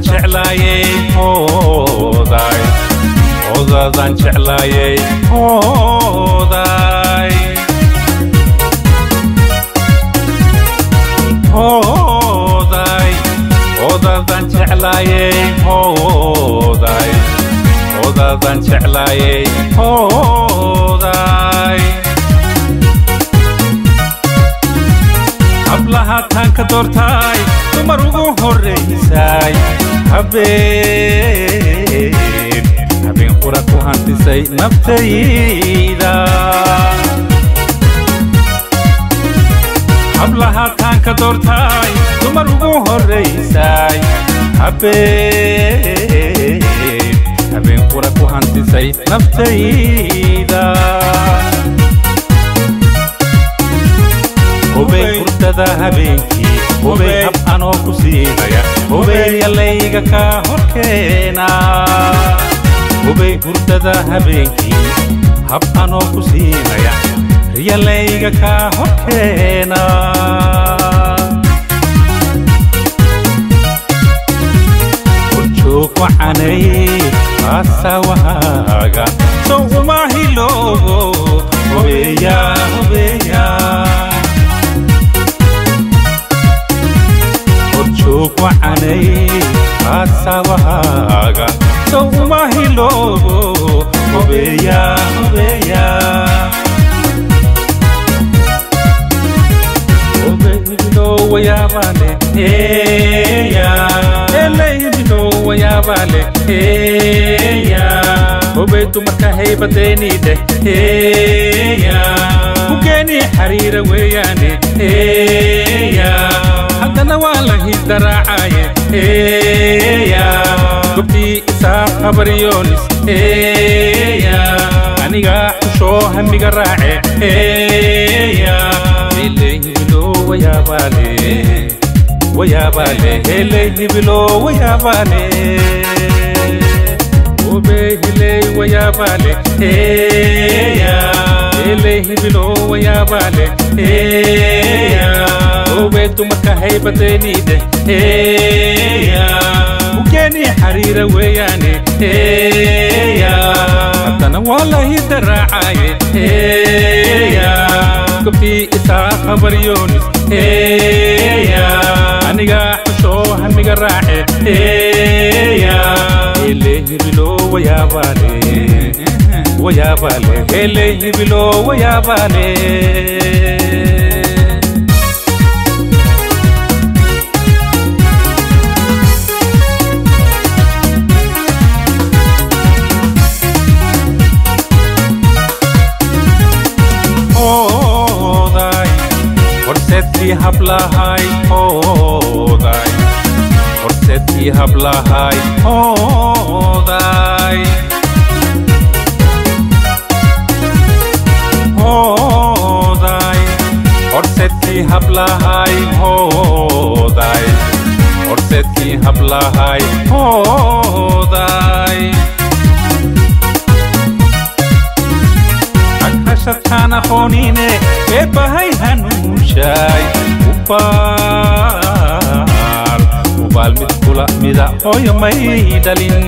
jeclaayay hooday odadan jeclaayay hooday hooday odadan jeclaayay hooday odadan jeclaayay hooday hablaha tan ka doortay dumar ugu horeysay habeen qura ku hantisay naftayda hablaha tan ka doortay dumar ugu horeysay habeen qura ku hantisay naftayda hubay hurdada habeenkii hubay hab anoo ku siinaya hubay yalayga ka horkeena hubay hurdada habeenkii hab anoo ku siinaya yalayga ka horkeena joog wacanay asawaaga soo uma hiloobo hubeya hubeya joog wacanay asawaaga soo uma hiloobo hubeya hubeya hubeyo wayabale heya eleyo wayabale heya hubeyo marka haybadeeni de heya kugeni xariira weeyane heya hadana wala hidaraaye heya gubti isa khabariyoonis heya aniga soo hamiga raace heya eleyo wayabale wayabale eleyo wayabale obehile wayabale heya eleyo wayabale heya obetu marka haybadeeni de heya ugeni xariira weeyane heya hadana wala hidaraaye heya gubti isa khabariyoonis heya aniga soo hamiga raace heya eleyo wayabale wayabale eleyo wayabale horseedkii hablahay hooday horseedkii hablahay hooday hooday horseedkii hablahay hooday horseedkii hablahay hooday akashadkaan aqoonine eebbahay hanuunshay ubaal mid kula mida hooyo may dhalin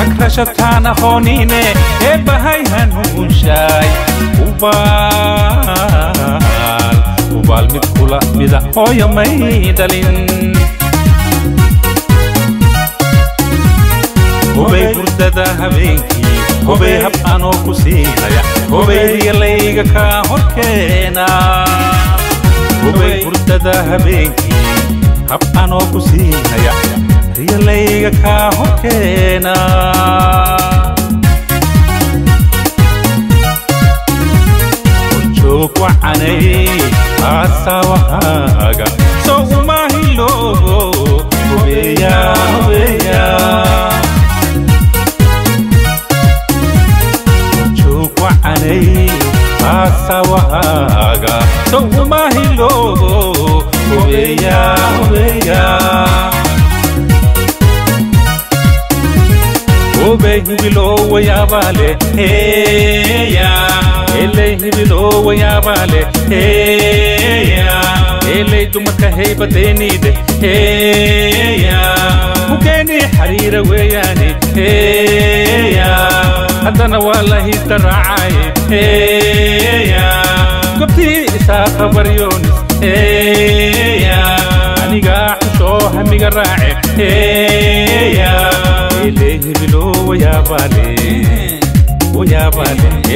akrashadkaan aqoonine eebbahay hanuunshay ubaal mid kula mida hooyo may dhalin hubay hurdada habeenkii hubay hab anoo ku siinaya hubay yalayga ka horkeena hubay hurdada habeenkii hab anoo ku siinaya yalayga ka horkeena joog wacanay asawaaga soo uma hiloobo hubeya hubeya وعناي asawaaga soo uma hiloobo hubeya hubeya hubeyo wayabale heya eleyo wayabale heya dumarka haybadeenide heya ugeeni xariira weeyaane heya haddana waa la hita raacaye heya gobtii isaa khabaryoonis heya aniga xusoo hamiga raace heya eleehi bilo wayaabale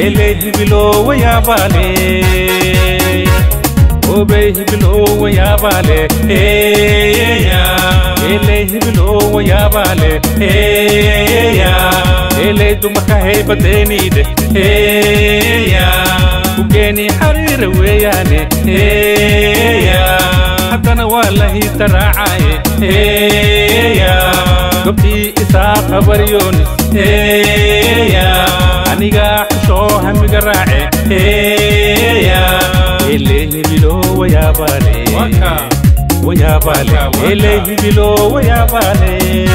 eleehi bilo wayaabale وبيه بلو ويا بالي هيا إليه بلو ويا بالي هيا إليه دمك هيبتني ده هيا وجاني حرير وياني هيا حتى أنا والله تراعي هيا قبتي إساق بريونس هيا أني قاح شوها مقراعي هيا إليه بلو ويا بالي إليه بلو ويا بالي